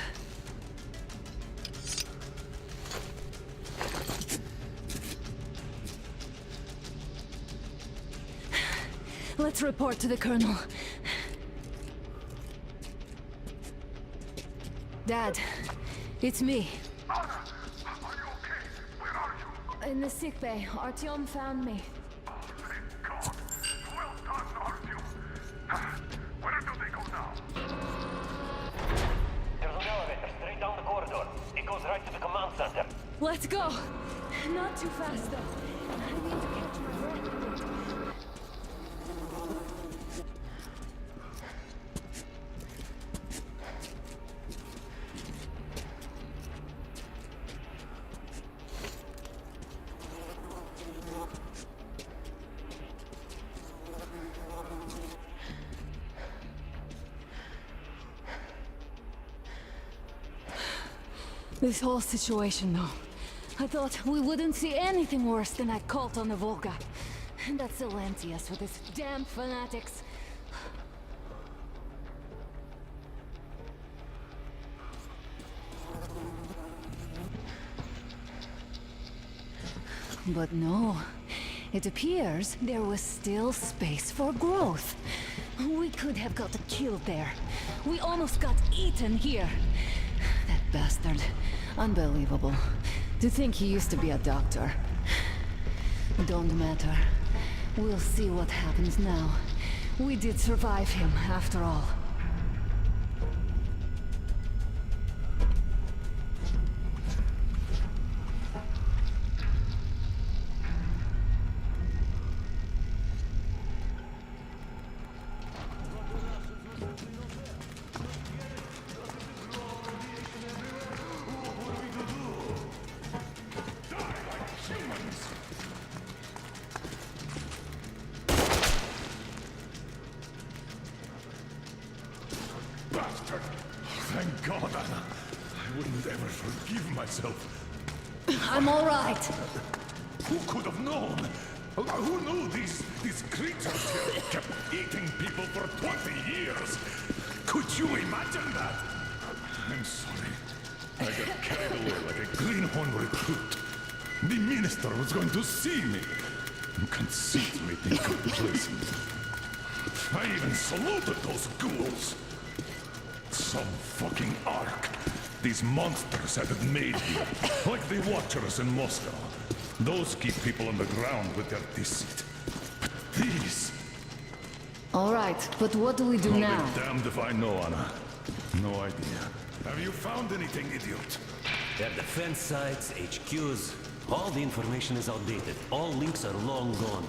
Let's report to the colonel. Dad, it's me. Anna, are you okay? Where are you? In the sick bay. Artyom found me. Thank God. Well done, Artyom. Where do they go now? There's an elevator straight down the corridor. It goes right to the command center. Let's go. Not too fast, though. I need to catch my breath. This whole situation, though. I thought we wouldn't see anything worse than that cult on the Volga. And that Silencius with his damn fanatics. But no. It appears there was still space for growth. We could have gotten killed there. We almost got eaten here. That bastard. Unbelievable. To think he used to be a doctor. Don't matter. We'll see what happens now. We did survive him, after all. Bastard! Thank God, Anna. I wouldn't ever forgive myself. I'm all right. Who could have known? Who knew these creatures here kept eating people for 20 years? Could you imagine that? I'm sorry. I got carried away like a greenhorn recruit. The minister was going to see me. Conceit made me complacent. I even saluted those ghouls. Some fucking ark. These monsters had it made here, like the Watchers in Moscow. Those keep people on the ground with their deceit. But these... All right, but what do we do I'll now? be damned if I know, Anna. No idea. Have you found anything, idiot? Their defense sites, HQs, all the information is outdated. All links are long gone.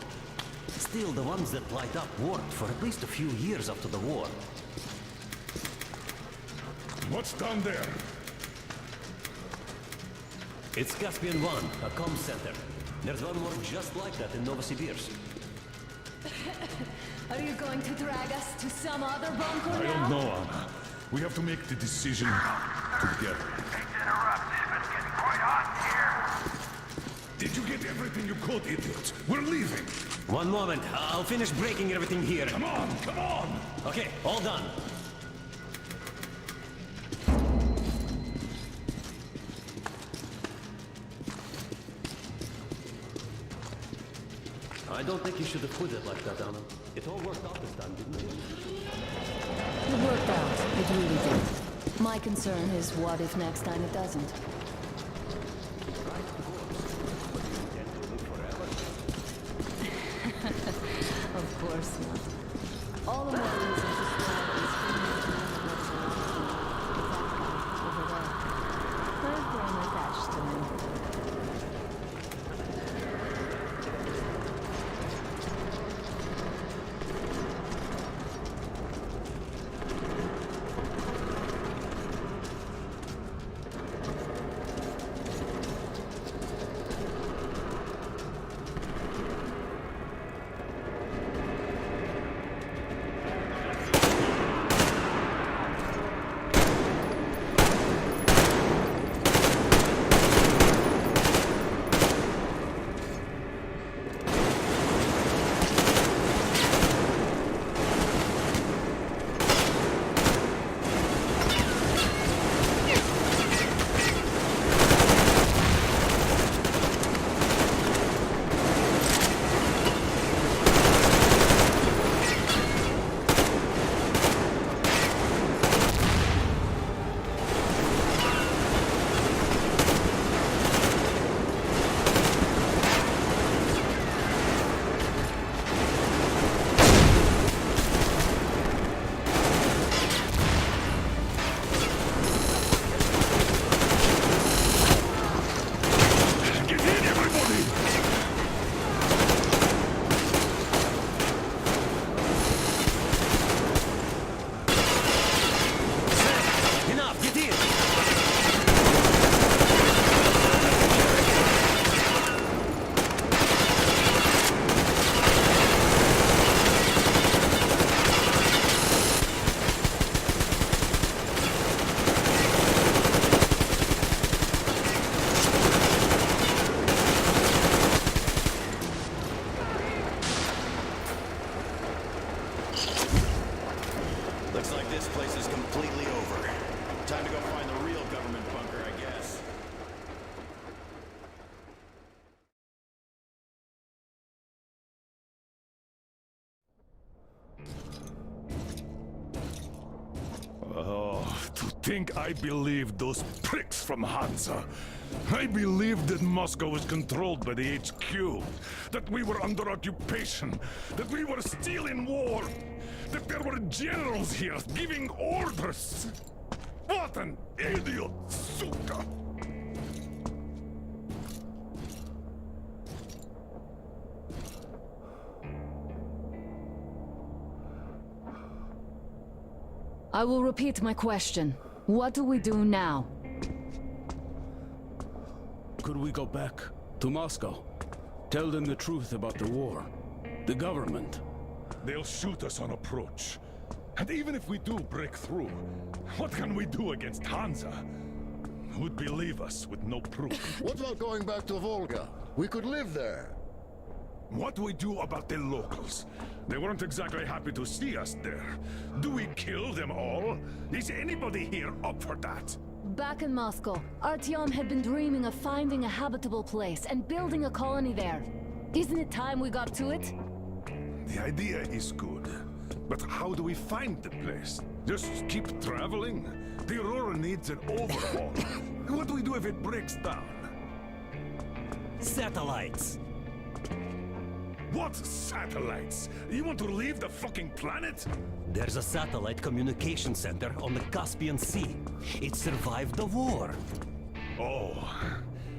Still, the ones that light up worked for at least a few years after the war. What's down there? It's Caspian 1, a comm center. There's one more just like that in Novosibirsk. Are you going to drag us to some other bunker I now? don't know, Anna. We have to make the decision together. Did you get everything you could, idiot? We're leaving. One moment, I'll finish breaking everything here. Come on, come on! Okay, all done. I don't think you should have put it like that, Anna. It all worked out this time, didn't it? It worked out. It really did. My concern is what if next time it doesn't? Of course not. All the more reason to start is over there. I've grown attached to him. think I believed those pricks from Hansa. I believed that Moscow was controlled by the HQ, that we were under occupation, that we were still in war, that there were generals here giving orders. What an idiot, suka! I will repeat my question. What do we do now? Could we go back to Moscow? Tell them the truth about the war. The government. They'll shoot us on approach. And even if we do break through, what can we do against Hansa? Who'd believe us with no proof? What about going back to Volga? We could live there. What do we do about the locals? They weren't exactly happy to see us there. Do we kill them all? Is anybody here up for that? Back in Moscow, Artyom had been dreaming of finding a habitable place and building a colony there. Isn't it time we got to it? The idea is good. But how do we find the place? Just keep traveling? The Aurora needs an overhaul. What do we do if it breaks down? Satellites! What satellites? You want to leave the fucking planet? There's a satellite communication center on the Caspian Sea. It survived the war. Oh.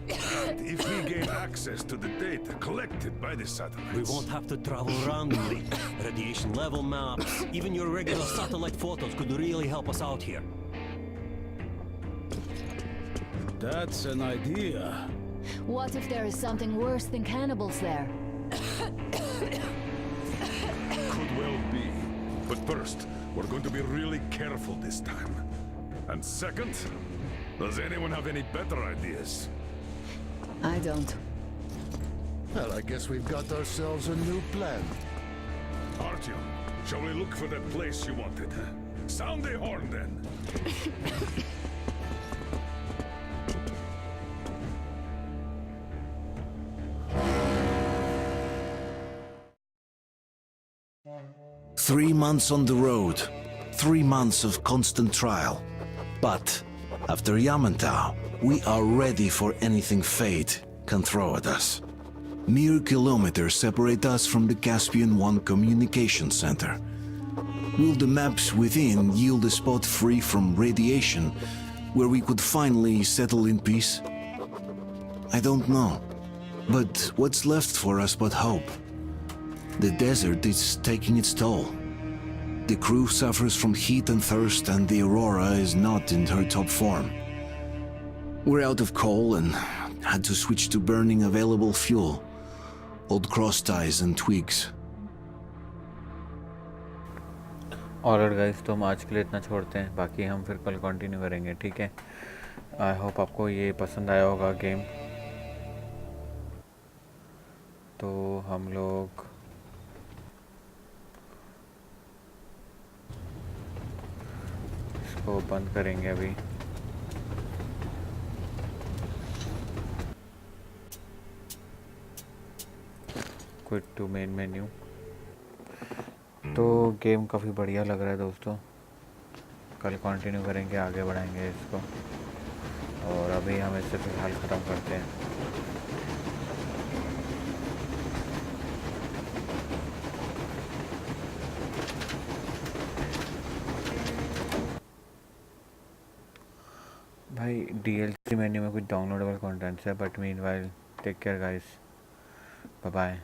And if we gain access to the data collected by the satellites... We won't have to travel randomly. Radiation level maps, even your regular satellite photos could really help us out here. That's an idea. What if there is something worse than cannibals there? Could well be. But first, we're going to be really careful this time. And second, does anyone have any better ideas? I don't. Well, I guess we've got ourselves a new plan. Artyom, shall we look for that place you wanted? Sound the horn, then. 3 months on the road, 3 months of constant trial. But after Yamantau, we are ready for anything fate can throw at us. Mere kilometers separate us from the Caspian One communication center. Will the maps within yield a spot free from radiation where we could finally settle in peace? I don't know. But what's left for us but hope? The desert is taking its toll. The crew suffers from heat and thirst, and the Aurora is not in her top form. We're out of coal and had to switch to burning available fuel. Old cross ties and twigs. Alright guys, तो हम आज के लिए इतना छोड़ते हैं, बाकी हम फिर कल कंटिन्यू करेंगे, ठीक है। आई होप आपको ये पसंद आया होगा गेम। तो हम लोग इसको बंद करेंगे अभी। Quit to main menu. तो गेम काफ़ी बढ़िया लग रहा है दोस्तों, कल कंटिन्यू करेंगे, आगे बढ़ाएंगे इसको, और अभी हम इसे फ़िलहाल ख़त्म करते हैं। भाई DLC मेन्यू में कुछ डाउनलोडेबल कंटेंट्स है, but meanwhile take care guys, bye bye.